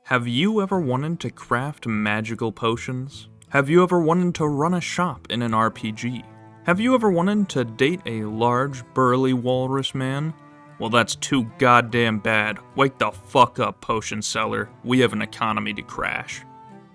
Have you ever wanted to craft magical potions? Have you ever wanted to run a shop in an RPG? Have you ever wanted to date a large, burly walrus man? Well, that's too goddamn bad. Wake the fuck up, potion seller. We have an economy to crash.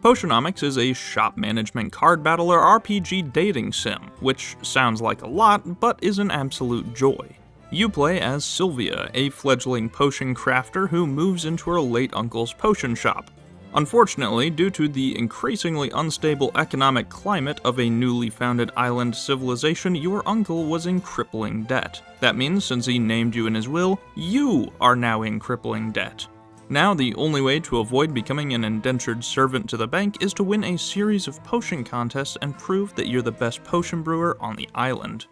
Potionomics is a shop management card battle or RPG dating sim, which sounds like a lot, but is an absolute joy. You play as Sylvia, a fledgling potion crafter who moves into her late uncle's potion shop. Unfortunately, due to the increasingly unstable economic climate of a newly founded island civilization, your uncle was in crippling debt. That means, since he named you in his will, you are now in crippling debt. Now, the only way to avoid becoming an indentured servant to the bank is to win a series of potion contests and prove that you're the best potion brewer on the island.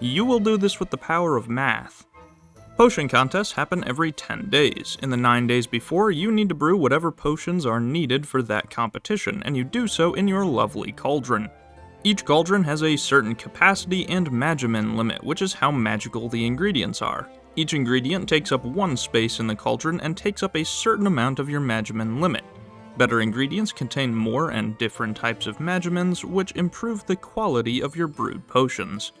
You will do this with the power of math. Potion contests happen every 10 days. In the 9 days before, you need to brew whatever potions are needed for that competition, and you do so in your lovely cauldron. Each cauldron has a certain capacity and magimin limit, which is how magical the ingredients are. Each ingredient takes up one space in the cauldron and takes up a certain amount of your magimin limit. Better ingredients contain more and different types of magimins, which improve the quality of your brewed potions.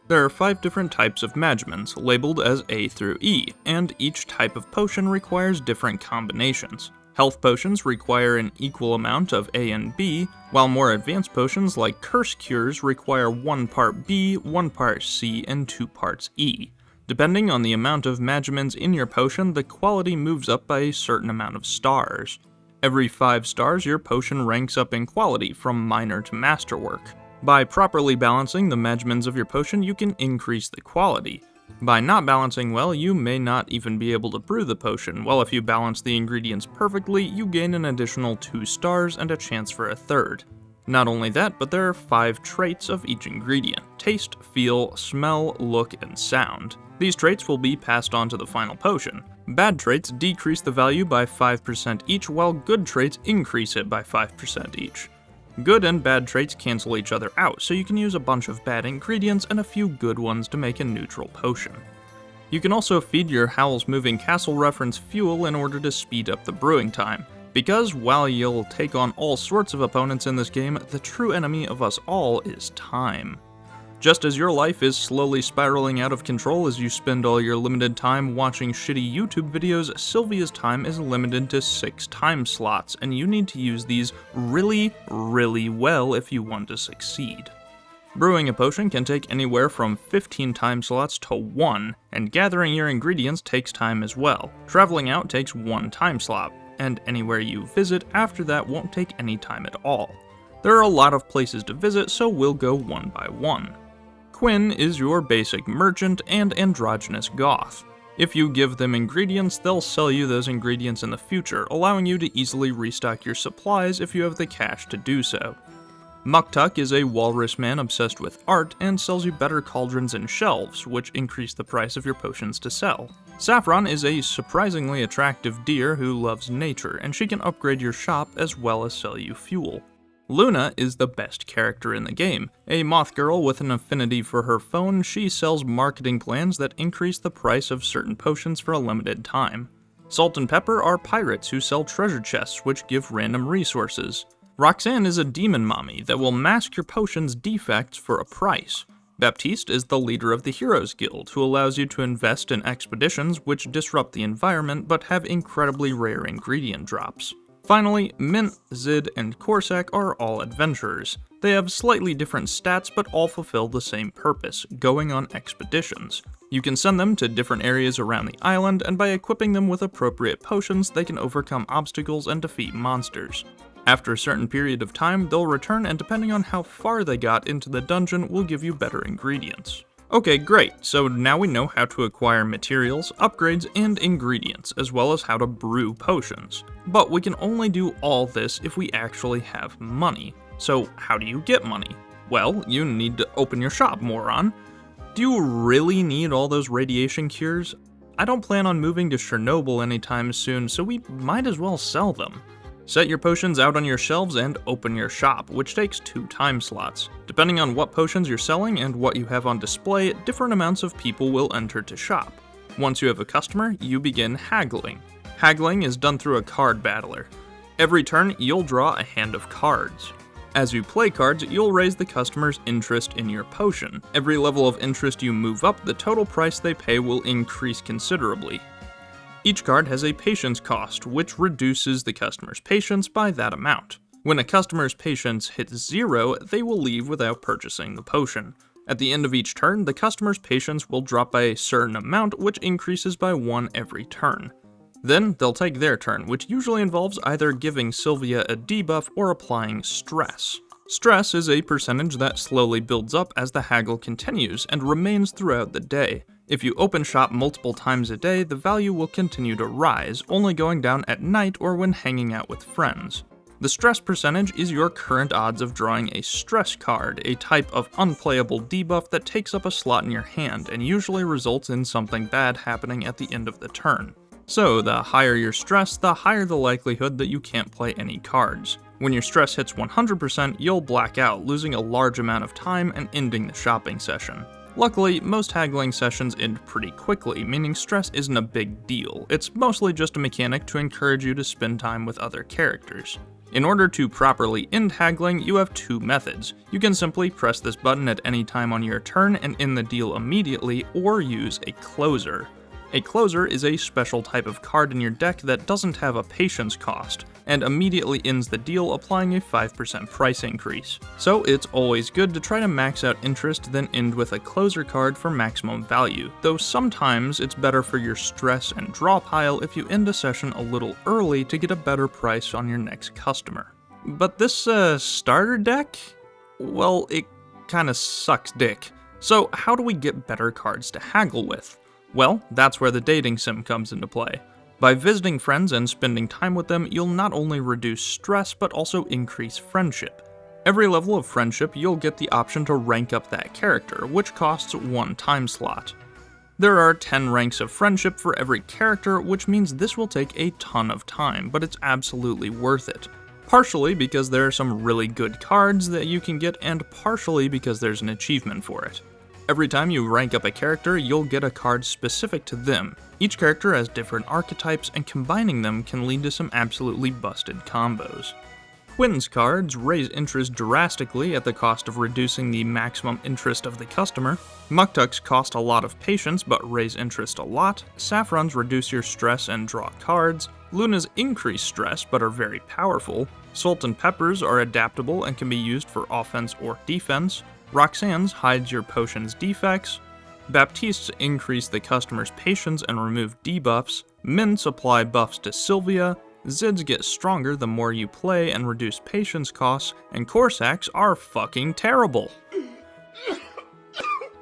There are 5 different types of magimins, labeled as A through E, and each type of potion requires different combinations. Health potions require an equal amount of A and B, while more advanced potions like Curse Cures require 1 part B, 1 part C, and 2 parts E. Depending on the amount of magimins in your potion, the quality moves up by a certain amount of stars. Every 5 stars, your potion ranks up in quality from minor to masterwork. By properly balancing the magimins of your potion, you can increase the quality. By not balancing well, you may not even be able to brew the potion, while if you balance the ingredients perfectly, you gain an additional 2 stars and a chance for a 3rd. Not only that, but there are 5 traits of each ingredient: taste, feel, smell, look, and sound. These traits will be passed on to the final potion. Bad traits decrease the value by 5% each, while good traits increase it by 5% each. Good and bad traits cancel each other out, so you can use a bunch of bad ingredients and a few good ones to make a neutral potion. You can also feed your Howl's Moving Castle reference fuel in order to speed up the brewing time, because while you'll take on all sorts of opponents in this game, the true enemy of us all is time. Just as your life is slowly spiraling out of control as you spend all your limited time watching shitty YouTube videos, Sylvia's time is limited to 6 time slots, and you need to use these really, really well if you want to succeed. Brewing a potion can take anywhere from 15 time slots to 1, and gathering your ingredients takes time as well. Traveling out takes 1 time slot, and anywhere you visit after that won't take any time at all. There are a lot of places to visit, so we'll go one by one. Quinn is your basic merchant and androgynous goth. If you give them ingredients, they'll sell you those ingredients in the future, allowing you to easily restock your supplies if you have the cash to do so. Muktuk is a walrus man obsessed with art and sells you better cauldrons and shelves, which increase the price of your potions to sell. Saffron is a surprisingly attractive deer who loves nature, and she can upgrade your shop as well as sell you fuel. Luna is the best character in the game. A moth girl with an affinity for her phone, she sells marketing plans that increase the price of certain potions for a limited time. Salt and Pepper are pirates who sell treasure chests which give random resources. Roxanne is a demon mommy that will mask your potion's defects for a price. Baptiste is the leader of the Heroes Guild, who allows you to invest in expeditions which disrupt the environment but have incredibly rare ingredient drops. Finally, Mint, Zid, and Corsac are all adventurers. They have slightly different stats but all fulfill the same purpose: going on expeditions. You can send them to different areas around the island, and by equipping them with appropriate potions, they can overcome obstacles and defeat monsters. After a certain period of time, they'll return, and depending on how far they got into the dungeon, will give you better ingredients. Okay, great, so now we know how to acquire materials, upgrades, and ingredients, as well as how to brew potions. But we can only do all this if we actually have money. So how do you get money? Well, you need to open your shop, moron. Do you really need all those radiation cures? I don't plan on moving to Chernobyl anytime soon, so we might as well sell them. Set your potions out on your shelves and open your shop, which takes 2 time slots. Depending on what potions you're selling and what you have on display, different amounts of people will enter to shop. Once you have a customer, you begin haggling. Haggling is done through a card battler. Every turn, you'll draw a hand of cards. As you play cards, you'll raise the customer's interest in your potion. Every level of interest you move up, the total price they pay will increase considerably. Each card has a patience cost, which reduces the customer's patience by that amount. When a customer's patience hits 0, they will leave without purchasing the potion. At the end of each turn, the customer's patience will drop by a certain amount, which increases by 1 every turn. Then, they'll take their turn, which usually involves either giving Sylvia a debuff or applying stress. Stress is a percentage that slowly builds up as the haggle continues and remains throughout the day. If you open shop multiple times a day, the value will continue to rise, only going down at night or when hanging out with friends. The stress percentage is your current odds of drawing a stress card, a type of unplayable debuff that takes up a slot in your hand and usually results in something bad happening at the end of the turn. So, the higher your stress, the higher the likelihood that you can't play any cards. When your stress hits 100%, you'll black out, losing a large amount of time and ending the shopping session. Luckily, most haggling sessions end pretty quickly, meaning stress isn't a big deal. It's mostly just a mechanic to encourage you to spend time with other characters. In order to properly end haggling, you have 2 methods. You can simply press this button at any time on your turn and end the deal immediately, or use a closer. A closer is a special type of card in your deck that doesn't have a patience cost, and immediately ends the deal applying a 5% price increase. So it's always good to try to max out interest then end with a closer card for maximum value, though sometimes it's better for your stress and draw pile if you end a session a little early to get a better price on your next customer. But this starter deck? Well, it kinda sucks dick. So how do we get better cards to haggle with? Well, that's where the dating sim comes into play. By visiting friends and spending time with them, you'll not only reduce stress, but also increase friendship. Every level of friendship, you'll get the option to rank up that character, which costs 1 time slot. There are 10 ranks of friendship for every character, which means this will take a ton of time, but it's absolutely worth it. Partially because there are some really good cards that you can get, and partially because there's an achievement for it. Every time you rank up a character, you'll get a card specific to them. Each character has different archetypes, and combining them can lead to some absolutely busted combos. Twins cards raise interest drastically at the cost of reducing the maximum interest of the customer. Muktuks cost a lot of patience but raise interest a lot. Saffrons reduce your stress and draw cards. Lunas increase stress but are very powerful. Salt and peppers are adaptable and can be used for offense or defense. Roxanne's hides your potion's defects. Baptistes increase the customer's patience and remove debuffs. Mints apply buffs to Sylvia. Zids get stronger the more you play and reduce patience costs. And Corsacks are fucking terrible.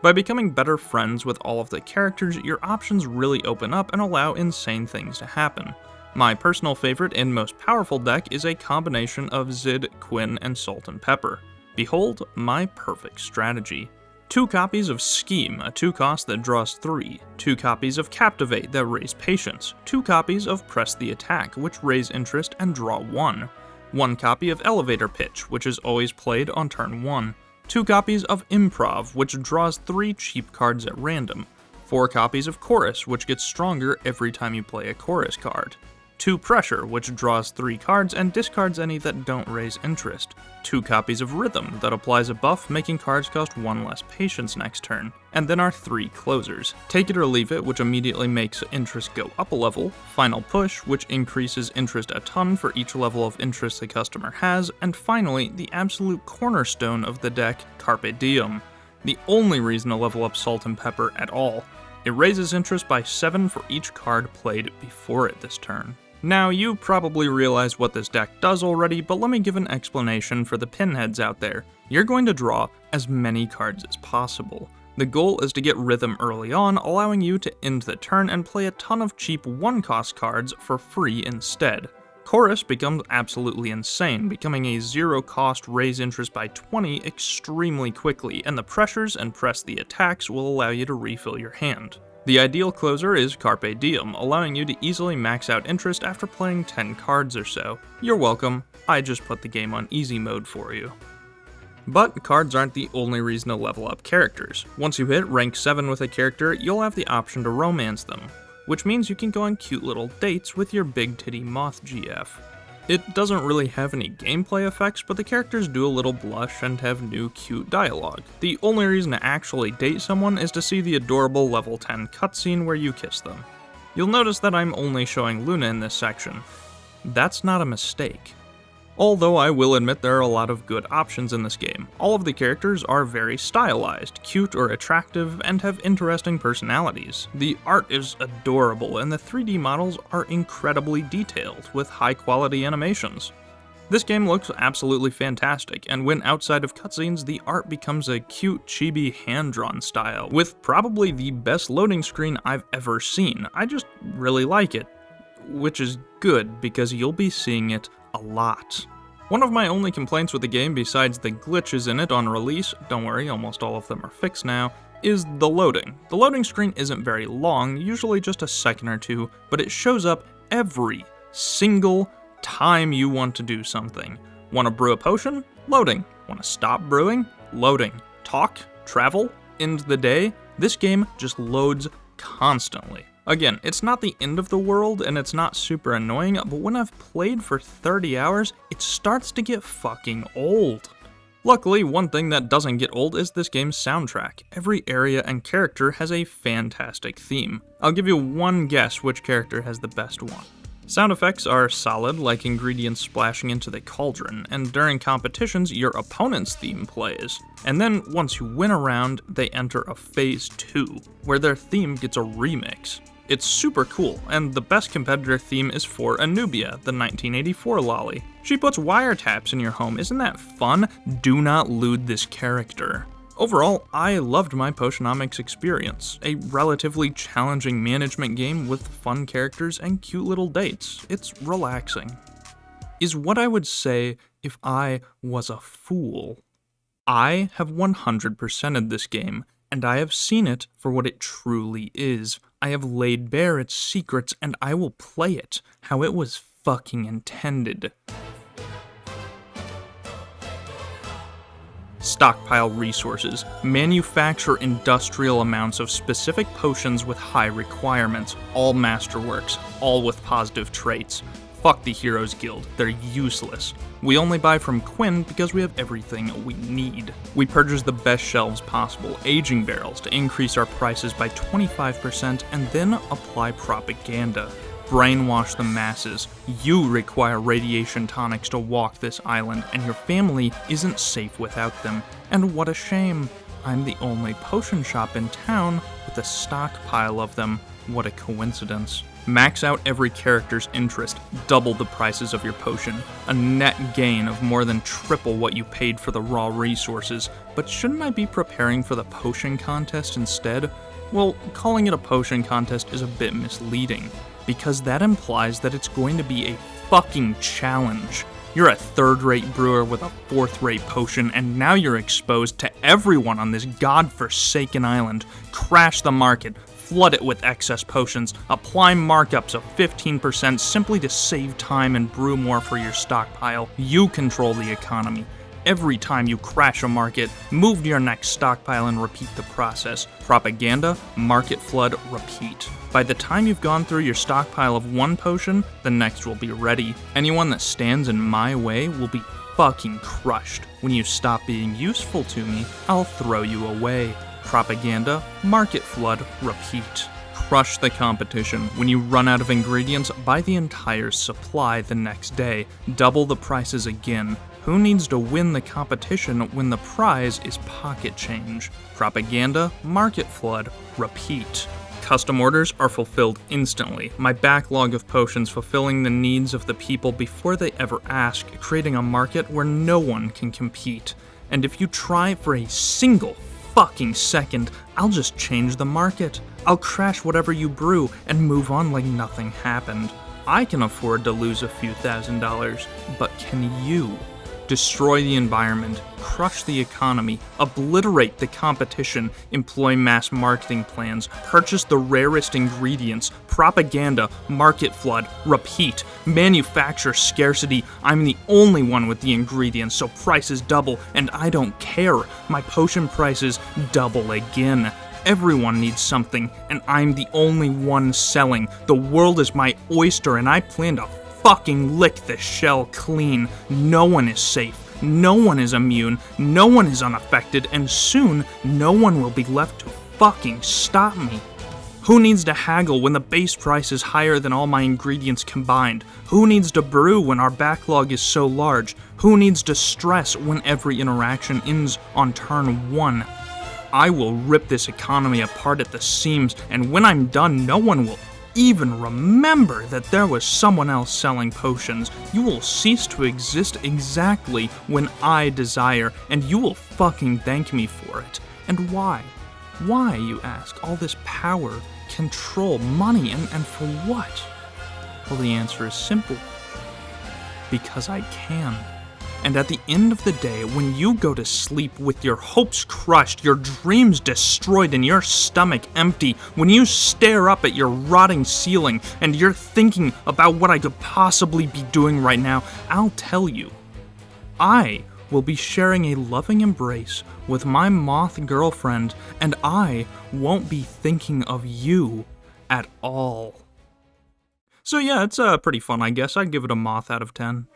By becoming better friends with all of the characters, your options really open up and allow insane things to happen. My personal favorite and most powerful deck is a combination of Zid, Quinn, and Salt and Pepper. Behold my perfect strategy. 2 copies of Scheme, a 2-cost that draws 3. 2 copies of Captivate that raise patience. 2 copies of Press the Attack, which raise interest and draw 1. 1 copy of Elevator Pitch, which is always played on turn 1. 2 copies of Improv, which draws 3 cheap cards at random. 4 copies of Chorus, which gets stronger every time you play a Chorus card. 2 Pressure, which draws 3 cards and discards any that don't raise interest. 2 copies of Rhythm, that applies a buff, making cards cost 1 less patience next turn. And then our 3 closers. Take It or Leave It, which immediately makes interest go up a level. Final Push, which increases interest a ton for each level of interest the customer has. And finally, the absolute cornerstone of the deck, Carpe Diem. The only reason to level up Salt and Pepper at all. It raises interest by 7 for each card played before it this turn. Now, you probably realize what this deck does already, but let me give an explanation for the pinheads out there. You're going to draw as many cards as possible. The goal is to get Rhythm early on, allowing you to end the turn and play a ton of cheap 1-cost cards for free instead. Chorus becomes absolutely insane, becoming a 0-cost raise interest by 20 extremely quickly, and the pressures and press the attacks will allow you to refill your hand. The ideal closer is Carpe Diem, allowing you to easily max out interest after playing 10 cards or so. You're welcome, I just put the game on easy mode for you. But cards aren't the only reason to level up characters. Once you hit rank 7 with a character, you'll have the option to romance them. which means you can go on cute little dates with your big titty Moth GF. It doesn't really have any gameplay effects, but the characters do a little blush and have new cute dialogue. The only reason to actually date someone is to see the adorable level 10 cutscene where you kiss them. You'll notice that I'm only showing Luna in this section. That's not a mistake. Although I will admit there are a lot of good options in this game. All of the characters are very stylized, cute or attractive, and have interesting personalities. The art is adorable, and the 3D models are incredibly detailed, with high-quality animations. This game looks absolutely fantastic, and when outside of cutscenes, the art becomes a cute, chibi, hand-drawn style, with probably the best loading screen I've ever seen. I just really like it. Which is good, because you'll be seeing it a lot. One of my only complaints with the game, besides the glitches in it on release, don't worry, almost all of them are fixed now, is the loading. The loading screen isn't very long, usually just a second or two, but it shows up every single time you want to do something. Want to brew a potion? Loading. Want to stop brewing? Loading. Talk? Travel? End the day? This game just loads constantly. Again, it's not the end of the world, and it's not super annoying, but when I've played for 30 hours, it starts to get fucking old. Luckily, one thing that doesn't get old is this game's soundtrack. Every area and character has a fantastic theme. I'll give you one guess which character has the best one. Sound effects are solid, like ingredients splashing into the cauldron, and during competitions, your opponent's theme plays. And then, once you win a round, they enter a Phase 2, where their theme gets a remix. It's super cool, and the best competitor theme is for Anubia, the 1984 lolly. She puts wiretaps in your home, isn't that fun? Do not loot this character. Overall, I loved my Potionomics experience. A relatively challenging management game with fun characters and cute little dates. It's relaxing. Is what I would say if I was a fool. I have 100%ed this game, and I have seen it for what it truly is. I have laid bare its secrets, and I will play it how it was fucking intended. Stockpile resources. Manufacture industrial amounts of specific potions with high requirements. All masterworks. All with positive traits. Fuck the Heroes Guild. They're useless. We only buy from Quinn because we have everything we need. We purchase the best shelves possible, aging barrels to increase our prices by 25%, and then apply propaganda. Brainwash the masses. You require radiation tonics to walk this island, and your family isn't safe without them. And what a shame. I'm the only potion shop in town with a stockpile of them. What a coincidence. Max out every character's interest, double the prices of your potion, a net gain of more than triple what you paid for the raw resources. But shouldn't I be preparing for the potion contest instead? Well, calling it a potion contest is a bit misleading, because that implies that it's going to be a fucking challenge. You're a third-rate brewer with a fourth-rate potion, and now you're exposed to everyone on this godforsaken island. Crash the market, flood it with excess potions, apply markups of 15% simply to save time and brew more for your stockpile. You control the economy. Every time you crash a market, move to your next stockpile and repeat the process. Propaganda, market flood, repeat. By the time you've gone through your stockpile of one potion, the next will be ready. Anyone that stands in my way will be fucking crushed. When you stop being useful to me, I'll throw you away. Propaganda, market flood, repeat. Crush the competition. When you run out of ingredients, buy the entire supply the next day. Double the prices again. Who needs to win the competition when the prize is pocket change? Propaganda, market flood, repeat. Custom orders are fulfilled instantly. My backlog of potions fulfilling the needs of the people before they ever ask, creating a market where no one can compete. And if you try for a single fucking second, I'll just change the market. I'll crash whatever you brew and move on like nothing happened. I can afford to lose a few $1,000s, but can you? Destroy the environment, crush the economy, obliterate the competition, employ mass marketing plans, purchase the rarest ingredients, propaganda, market flood, repeat, manufacture scarcity. I'm the only one with the ingredients, so prices double, and I don't care. My potion prices double again. Everyone needs something, and I'm the only one selling. The world is my oyster, and I plan to fucking lick the shell clean. No one is safe. No one is immune. No one is unaffected, and soon, no one will be left to fucking stop me. Who needs to haggle when the base price is higher than all my ingredients combined? Who needs to brew when our backlog is so large? Who needs to stress when every interaction ends on turn 1? I will rip this economy apart at the seams, and when I'm done, no one will even remember that there was someone else selling potions. You will cease to exist exactly when I desire, and you will fucking thank me for it. And why? Why, you ask, all this power, control, money, and for what? Well, the answer is simple. Because I can. And at the end of the day, when you go to sleep with your hopes crushed, your dreams destroyed, and your stomach empty, when you stare up at your rotting ceiling, and you're thinking about what I could possibly be doing right now, I'll tell you, I will be sharing a loving embrace with my moth girlfriend, and I won't be thinking of you at all. So yeah, it's pretty fun, I guess. I'd give it a moth out of 10.